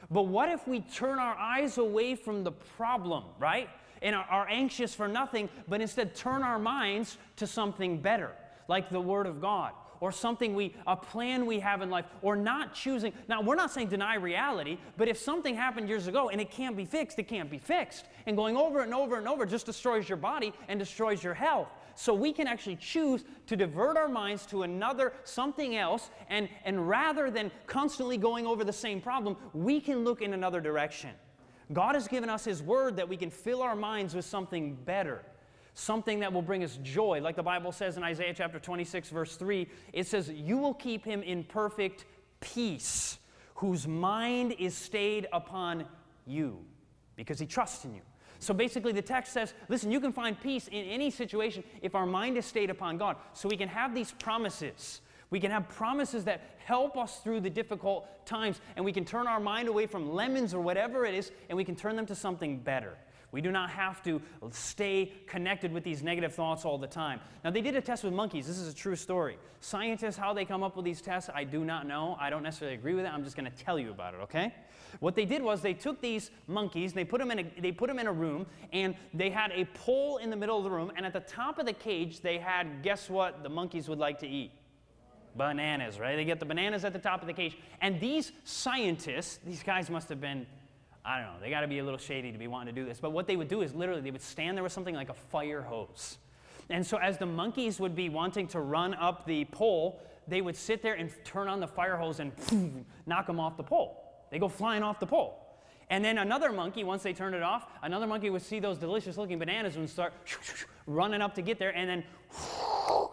Speaker 1: But what if we turn our eyes away from the problem, right? And are anxious for nothing, but instead turn our minds to something better, like the Word of God, or something a plan we have in life, or not choosing. Now, we're not saying deny reality, but if something happened years ago and it can't be fixed, it can't be fixed. And going over and over and over just destroys your body and destroys your health. So we can actually choose to divert our minds to something else, and rather than constantly going over the same problem, we can look in another direction. God has given us His Word that we can fill our minds with something better, something that will bring us joy. Like the Bible says in Isaiah chapter 26, verse 3, it says, "You will keep him in perfect peace, whose mind is stayed upon you, because he trusts in you." So basically the text says, listen, you can find peace in any situation if our mind is stayed upon God. So we can have these promises. We can have promises that help us through the difficult times, and we can turn our mind away from lemons or whatever it is, and we can turn them to something better. We do not have to stay connected with these negative thoughts all the time. Now, they did a test with monkeys. This is a true story. Scientists, how they come up with these tests, I do not know. I don't necessarily agree with it. I'm just going to tell you about it, okay? What they did was they took these monkeys, they put them in a room, and they had a pole in the middle of the room, and at the top of the cage, they had, guess what the monkeys would like to eat? Bananas, right? They get the bananas at the top of the cage. And these scientists, these guys must have been, I don't know, they got to be a little shady to be wanting to do this. But what they would do is literally they would stand there with something like a fire hose. And so as the monkeys would be wanting to run up the pole, they would sit there and turn on the fire hose and knock them off the pole. They go flying off the pole. And then another monkey, once they turned it off, another monkey would see those delicious looking bananas and start running up to get there, and then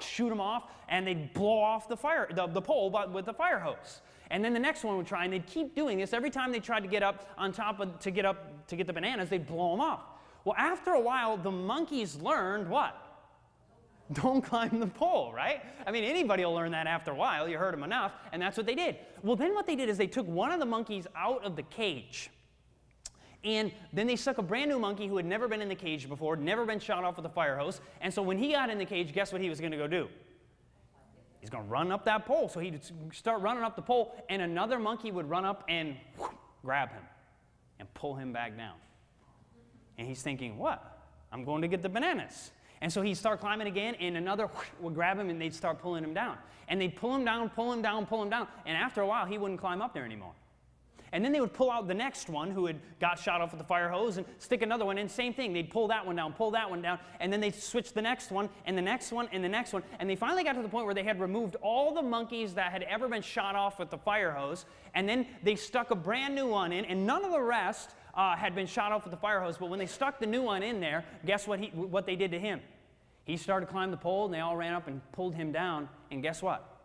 Speaker 1: shoot them off, and they'd blow off the pole with the fire hose. And then the next one would try, and they'd keep doing this. Every time they tried to get up on top to get the bananas, they'd blow them off. Well, after a while, the monkeys learned what? Don't climb the pole, right? I mean, anybody will learn that after a while. You heard them enough, and that's what they did. Well, then what they did is they took one of the monkeys out of the cage, and then they stuck a brand new monkey who had never been in the cage before, never been shot off with a fire hose, and so when he got in the cage, guess what he was going to go do? He's going to run up that pole. So he'd start running up the pole, and another monkey would run up and grab him and pull him back down. And he's thinking, what? I'm going to get the bananas. And so he'd start climbing again, and another would grab him, and they'd start pulling him down. And they'd pull him down, pull him down, pull him down. And after a while, he wouldn't climb up there anymore. And then they would pull out the next one who had got shot off with the fire hose and stick another one in. Same thing. They'd pull that one down, and then they'd switch the next one, and the next one, and the next one. And they finally got to the point where they had removed all the monkeys that had ever been shot off with the fire hose, and then they stuck a brand new one in, and none of the rest had been shot off with the fire hose. But when they stuck the new one in there, guess what they did to him? He started to climb the pole, and they all ran up and pulled him down, and guess what?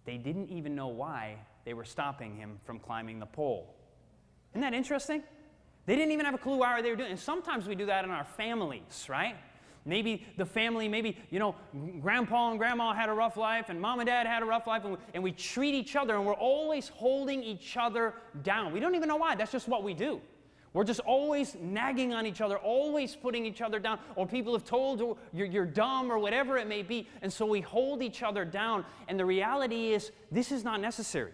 Speaker 1: They didn't even know why they were stopping him from climbing the pole. Isn't that interesting? They didn't even have a clue why they were doing it. And sometimes we do that in our families, right? Maybe the family, grandpa and grandma had a rough life, and mom and dad had a rough life, and we treat each other, and we're always holding each other down. We don't even know why. That's just what we do. We're just always nagging on each other, always putting each other down, or people have told you're dumb or whatever it may be, and so we hold each other down, and the reality is this is not necessary.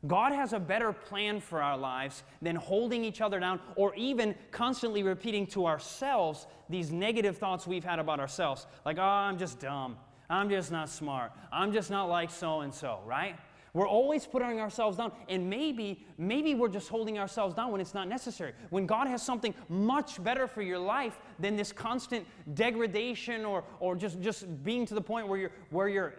Speaker 1: God has a better plan for our lives than holding each other down or even constantly repeating to ourselves these negative thoughts we've had about ourselves. Like, oh, I'm just dumb. I'm just not smart. I'm just not like so-and-so, right? We're always putting ourselves down, and maybe we're just holding ourselves down when it's not necessary. When God has something much better for your life than this constant degradation or just being to the point where you're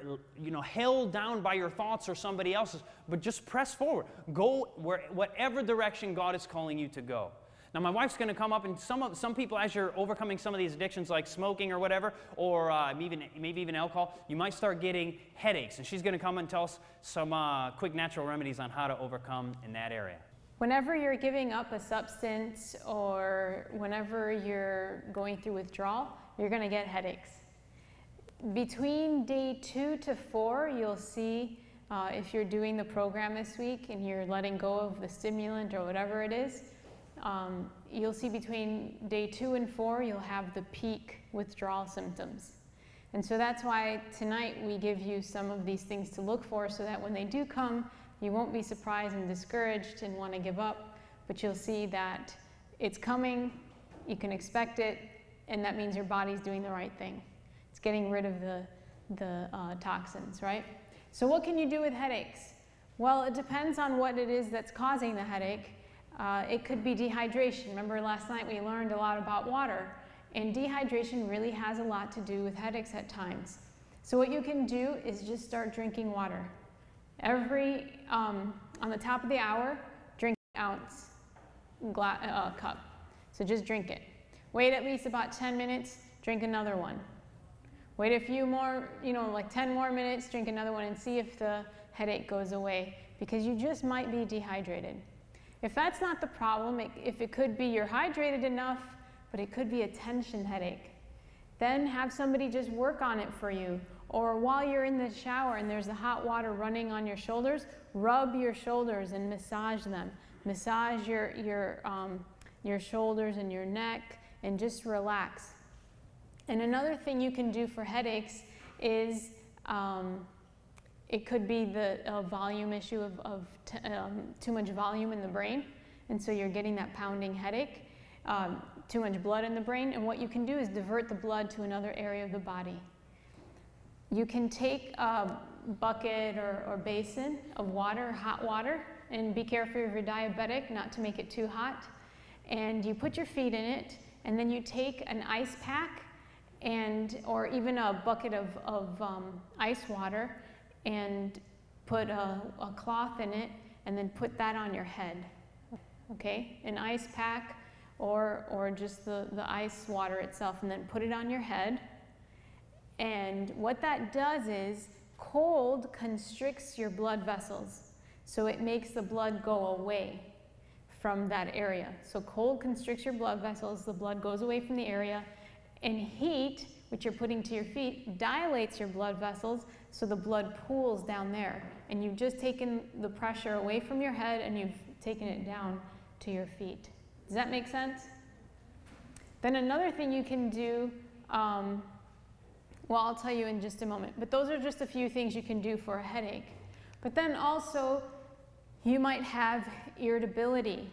Speaker 1: held down by your thoughts or somebody else's. But just press forward. Go whatever direction God is calling you to go. Now, my wife's going to come up, and some people, as you're overcoming some of these addictions like smoking or whatever, or maybe even alcohol, you might start getting headaches. And she's going to come and tell us some quick natural remedies on how to overcome in that area.
Speaker 2: Whenever you're giving up a substance or whenever you're going through withdrawal, you're going to get headaches. Between day 2 to 4, you'll see if you're doing the program this week and you're letting go of the stimulant or whatever it is, you'll see between day 2 and 4, you'll have the peak withdrawal symptoms. And so that's why tonight we give you some of these things to look for so that when they do come, you won't be surprised and discouraged and want to give up, but you'll see that it's coming, you can expect it, and that means your body's doing the right thing. It's getting rid of the toxins, right? So what can you do with headaches? Well, it depends on what it is that's causing the headache. It could be dehydration. Remember last night we learned a lot about water, and dehydration really has a lot to do with headaches at times. So what you can do is just start drinking water. Every, on the top of the hour, drink an ounce cup. So just drink it. Wait at least about 10 minutes, drink another one. Wait a few more, like 10 more minutes, drink another one and see if the headache goes away, because you just might be dehydrated. If that's not the problem, if it could be you're hydrated enough, but it could be a tension headache, then have somebody just work on it for you. Or while you're in the shower and there's the hot water running on your shoulders, rub your shoulders and massage them. Massage your shoulders and your neck and just relax. And another thing you can do for headaches is it could be the volume issue of too much volume in the brain, and so you're getting that pounding headache, too much blood in the brain, and what you can do is divert the blood to another area of the body. You can take a bucket or basin of water, hot water, and be careful if you're diabetic not to make it too hot, and you put your feet in it, and then you take an ice pack or even a bucket of ice water and put a cloth in it and then put that on your head, okay? An ice pack or just the ice water itself, and then put it on your head. And what that does is cold constricts your blood vessels, so it makes the blood go away from that area. So cold constricts your blood vessels, the blood goes away from the area, and heat, which you're putting to your feet, dilates your blood vessels, so the blood pools down there. And you've just taken the pressure away from your head and you've taken it down to your feet. Does that make sense? Then another thing you can do, well, I'll tell you in just a moment, but those are just a few things you can do for a headache. But then also, you might have irritability.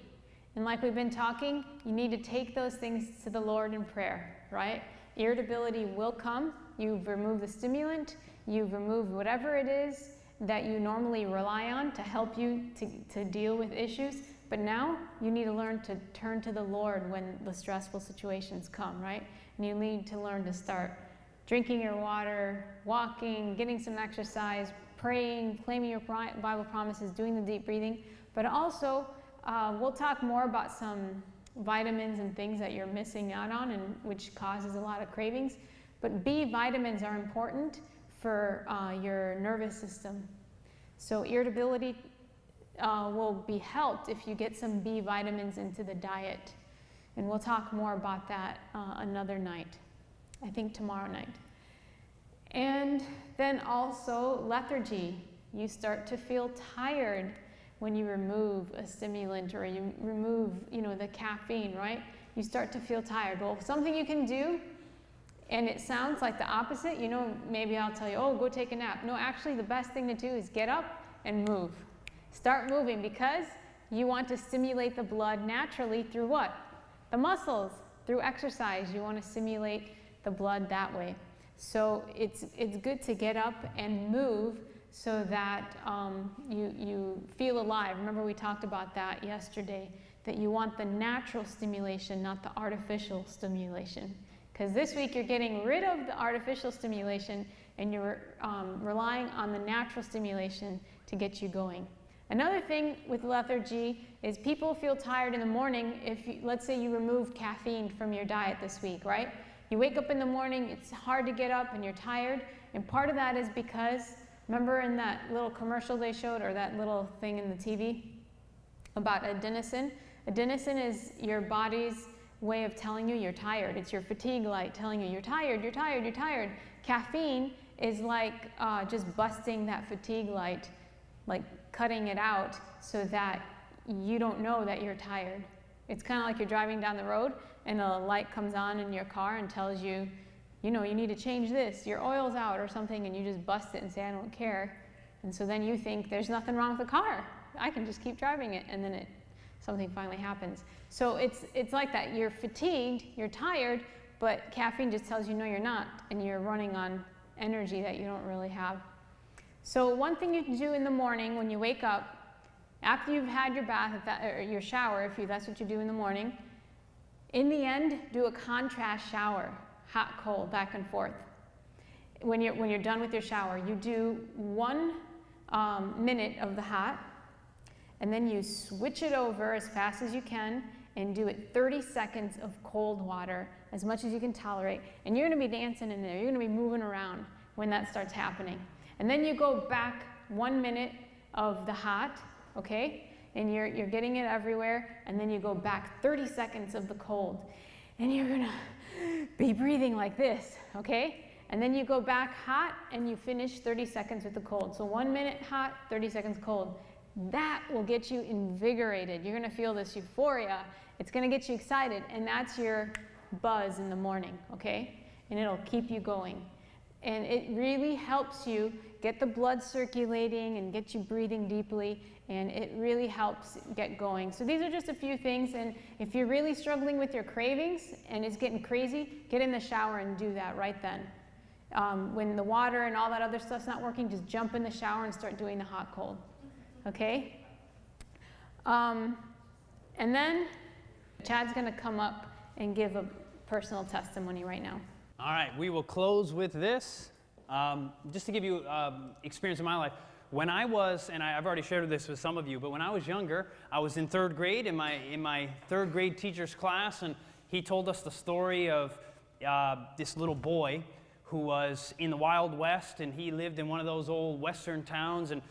Speaker 2: And like we've been talking, you need to take those things to the Lord in prayer, right? Irritability will come. You've removed the stimulant. You've removed whatever it is that you normally rely on to help you to deal with issues. But now you need to learn to turn to the Lord when the stressful situations come, right? And you need to learn to start drinking your water, walking, getting some exercise, praying, claiming your Bible promises, doing the deep breathing. But also, we'll talk more about some vitamins and things that you're missing out on, and which causes a lot of cravings. But B vitamins are important for your nervous system. So irritability will be helped if you get some B vitamins into the diet. And we'll talk more about that another night, I think tomorrow night. And then also lethargy. You start to feel tired when you remove a stimulant or you remove, the caffeine, right? You start to feel tired. Well, something you can do, and it sounds like the opposite, maybe I'll tell you, oh, go take a nap. No, actually the best thing to do is get up and move. Start moving, because you want to stimulate the blood naturally through what? The muscles, through exercise. You want to stimulate the blood that way. So it's good to get up and move so that you feel alive. Remember we talked about that yesterday, that you want the natural stimulation, not the artificial stimulation. Because this week you're getting rid of the artificial stimulation and you're relying on the natural stimulation to get you going. Another thing with lethargy is people feel tired in the morning if, let's say you remove caffeine from your diet this week, right? You wake up in the morning, it's hard to get up and you're tired, and part of that is because, remember in that little commercial they showed, or that little thing in the TV about adenosine? Adenosine is your body's way of telling you you're tired. It's your fatigue light telling you you're tired, you're tired, you're tired. Caffeine is like just busting that fatigue light, like cutting it out so that you don't know that you're tired. It's kind of like you're driving down the road and a light comes on in your car and tells you, you need to change this, your oil's out or something, and you just bust it and say, I don't care. And so then you think there's nothing wrong with the car. I can just keep driving it, and then something finally happens. So it's like that. You're fatigued, you're tired, but caffeine just tells you no, you're not, and you're running on energy that you don't really have. So one thing you can do in the morning when you wake up, after you've had your bath, or your shower, if that's what you do in the morning, in the end, do a contrast shower, hot, cold, back and forth. When you're done with your shower, you do 1 minute of the hot, and then you switch it over as fast as you can and do it 30 seconds of cold water, as much as you can tolerate. And you're going to be dancing in there. You're going to be moving around when that starts happening. And then you go back 1 minute of the hot, okay? And you're getting it everywhere. And then you go back 30 seconds of the cold. And you're going to be breathing like this, okay? And then you go back hot and you finish 30 seconds with the cold. So 1 minute hot, 30 seconds cold. That will get you invigorated. You're going to feel this euphoria. It's going to get you excited, and that's your buzz in the morning, okay? And it'll keep you going. And it really helps you get the blood circulating and get you breathing deeply, and it really helps get going. So these are just a few things, and if you're really struggling with your cravings and it's getting crazy, get in the shower and do that right then. When the water and all that other stuff's not working, just jump in the shower and start doing the hot cold. Okay? And then Chad's going to come up and give a personal testimony right now.
Speaker 1: All right, we will close with this. Just to give you experience in my life. When I was, and I've already shared this with some of you, but when I was younger, I was in 3rd grade in my 3rd grade teacher's class, and he told us the story of this little boy who was in the Wild West, and he lived in one of those old western towns, and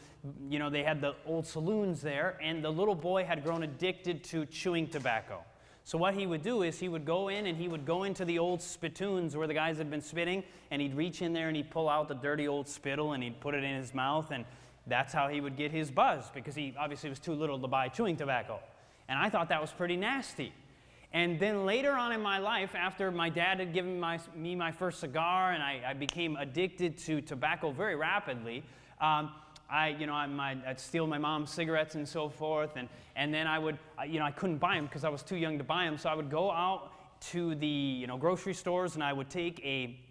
Speaker 1: you know, they had the old saloons there, and the little boy had grown addicted to chewing tobacco. So what he would do is he would go in and he would go into the old spittoons where the guys had been spitting, and he'd reach in there and he'd pull out the dirty old spittle and he'd put it in his mouth, and that's how he would get his buzz, because he obviously was too little to buy chewing tobacco. And I thought that was pretty nasty. And then later on in my life, after my dad had given me my first cigar and I became addicted to tobacco very rapidly, I'd steal my mom's cigarettes and so forth, and then I couldn't buy them because I was too young to buy them, so I would go out to the grocery stores and I would take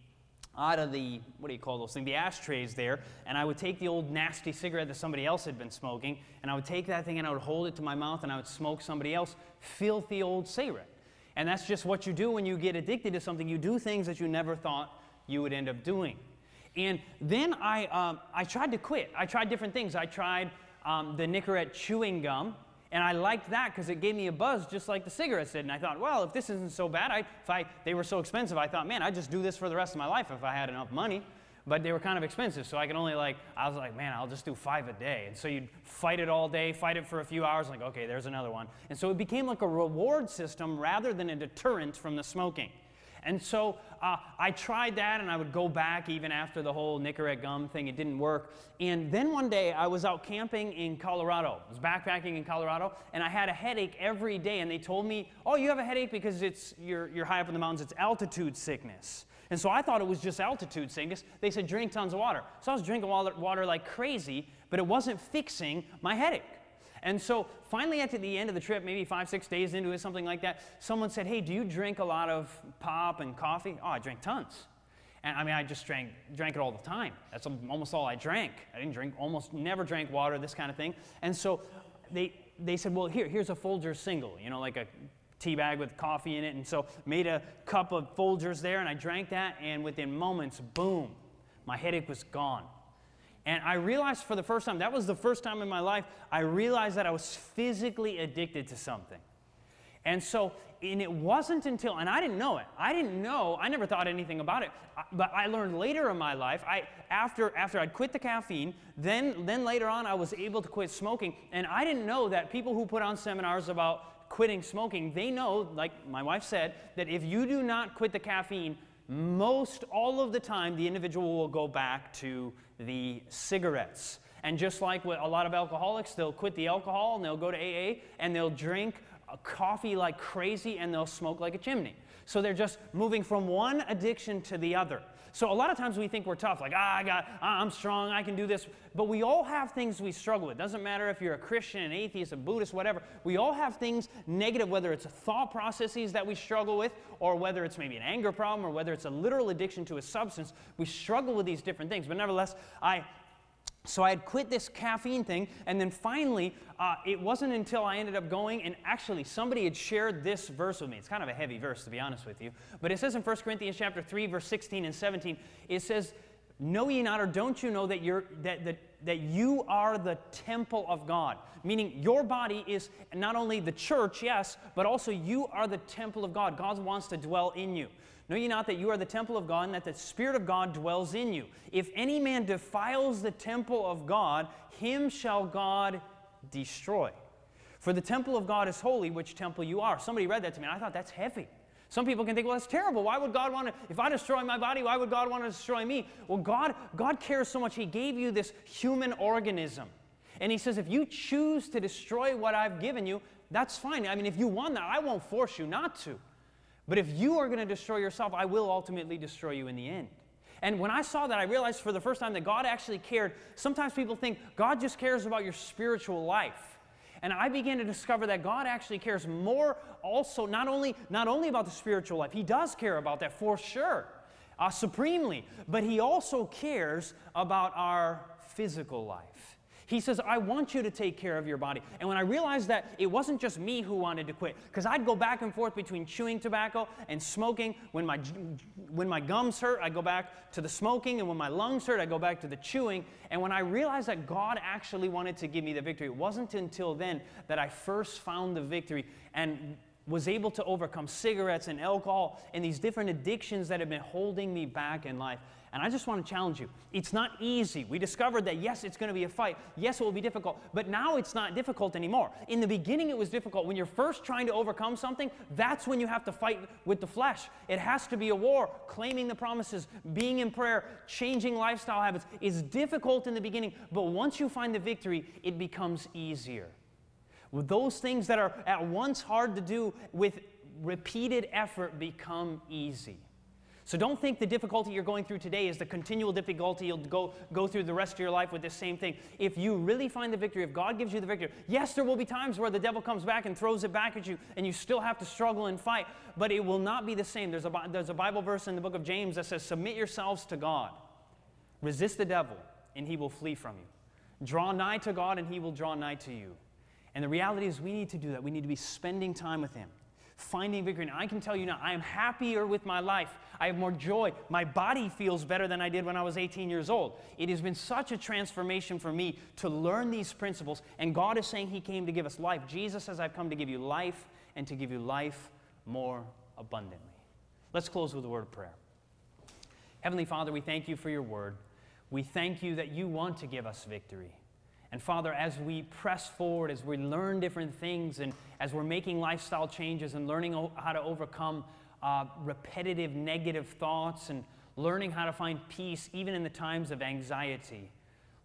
Speaker 1: out of the, what do you call those things, the ashtrays there, and I would take the old nasty cigarette that somebody else had been smoking, and I would take that thing and I would hold it to my mouth and I would smoke somebody else's filthy old cigarette. And that's just what you do when you get addicted to something. You do things that you never thought you would end up doing. And then I tried to quit. I tried different things. I tried the Nicorette chewing gum, and I liked that because it gave me a buzz just like the cigarettes did. And I thought, well, if this isn't so bad, they were so expensive, I thought, man, I'd just do this for the rest of my life if I had enough money. But they were kind of expensive, so I could only I was like, man, I'll just do 5 a day. And so you'd fight it all day, fight it for a few hours, like, okay, there's another one. And so it became like a reward system rather than a deterrent from the smoking. And so I tried that, and I would go back even after the whole Nicorette gum thing. It didn't work. And then one day, I was out camping in Colorado. I was backpacking in Colorado, and I had a headache every day. And they told me, oh, you have a headache because you're high up in the mountains. It's altitude sickness. And so I thought it was just altitude sickness. They said, drink tons of water. So I was drinking water like crazy, but it wasn't fixing my headache. And so finally at the end of the trip, maybe 5-6 days into it, something like that, someone said, hey, do you drink a lot of pop and coffee? Oh, I drink tons. And I mean, I just drank it all the time. That's almost all I drank. I almost never drank water, this kind of thing. And so they said, well, here's a Folgers single, like a tea bag with coffee in it. And so made a cup of Folgers there, and I drank that, and within moments, boom, my headache was gone. And I realized for the first time, that was the first time in my life, I realized that I was physically addicted to something. And so, and it wasn't until, and I didn't know it. I never thought anything about it. But I learned later in my life, after I'd quit the caffeine, then later on I was able to quit smoking. And I didn't know that people who put on seminars about quitting smoking, they know, like my wife said, that if you do not quit the caffeine, all of the time, the individual will go back to the cigarettes. And just like with a lot of alcoholics, they'll quit the alcohol and they'll go to AA and they'll drink coffee like crazy and they'll smoke like a chimney. So they're just moving from one addiction to the other. So a lot of times we think we're tough, like, I'm strong, I can do this. But we all have things we struggle with. Doesn't matter if you're a Christian, an atheist, a Buddhist, whatever. We all have things negative, whether it's thought processes that we struggle with, or whether it's maybe an anger problem, or whether it's a literal addiction to a substance. We struggle with these different things. But nevertheless, I So I had quit this caffeine thing, and then finally, it wasn't until I ended up going, and actually somebody had shared this verse with me. It's kind of a heavy verse, to be honest with you. But it says in 1 Corinthians chapter 3, verse 16 and 17, it says, "Know ye not, or don't you know that you are the temple of God?" Meaning your body is not only the church, yes, but also you are the temple of God. God wants to dwell in you. Know ye not that you are the temple of God, and that the Spirit of God dwells in you? If any man defiles the temple of God, him shall God destroy. For the temple of God is holy, which temple you are. Somebody read that to me, and I thought that's heavy. Some people can think, well, that's terrible. Why would God want to, if I destroy my body, why would God want to destroy me? Well, God cares so much. He gave you this human organism. And He says, if you choose to destroy what I've given you, that's fine. I mean, if you want that, I won't force you not to. But if you are going to destroy yourself, I will ultimately destroy you in the end. And when I saw that, I realized for the first time that God actually cared. Sometimes people think God just cares about your spiritual life. And I began to discover that God actually cares more also, not only about the spiritual life. He does care about that for sure, supremely. But He also cares about our physical life. He says, I want you to take care of your body. And when I realized that it wasn't just me who wanted to quit, because I'd go back and forth between chewing tobacco and smoking. When my gums hurt, I'd go back to the smoking, and when my lungs hurt, I'd go back to the chewing. And when I realized that God actually wanted to give me the victory, it wasn't until then that I first found the victory and was able to overcome cigarettes and alcohol and these different addictions that have been holding me back in life. And I just want to challenge you. It's not easy. We discovered that, yes, it's going to be a fight. Yes, it will be difficult. But now it's not difficult anymore. In the beginning, it was difficult. When you're first trying to overcome something, that's when you have to fight with the flesh. It has to be a war. Claiming the promises, being in prayer, changing lifestyle habits is difficult in the beginning. But once you find the victory, it becomes easier. With those things that are at once hard to do, with repeated effort, become easy. So don't think the difficulty you're going through today is the continual difficulty you'll go through the rest of your life with this same thing. If you really find the victory, if God gives you the victory, yes, there will be times where the devil comes back and throws it back at you, and you still have to struggle and fight, but it will not be the same. There's a Bible verse in the book of James that says, submit yourselves to God. Resist the devil, and he will flee from you. Draw nigh to God, and he will draw nigh to you. And the reality is we need to do that. We need to be spending time with Him, finding victory. And I can tell you now, I am happier with my life. I have more joy. My body feels better than I did when I was 18 years old. It has been such a transformation for me to learn these principles. And God is saying He came to give us life. Jesus says, I've come to give you life and to give you life more abundantly. Let's close with a word of prayer. Heavenly Father, we thank you for your word. We thank you that you want to give us victory. And Father, as we press forward, as we learn different things, and as we're making lifestyle changes and learning how to overcome repetitive negative thoughts and learning how to find peace even in the times of anxiety,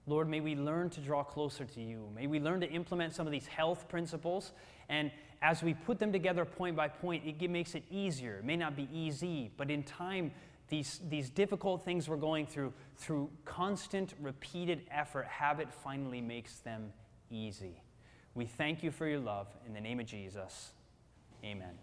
Speaker 1: Lord, may we learn to draw closer to you. May we learn to implement some of these health principles. And as we put them together point by point, it makes it easier. It may not be easy, but in time, these difficult things we're going through constant, repeated effort, habit finally makes them easy. We thank you for your love. In the name of Jesus, amen.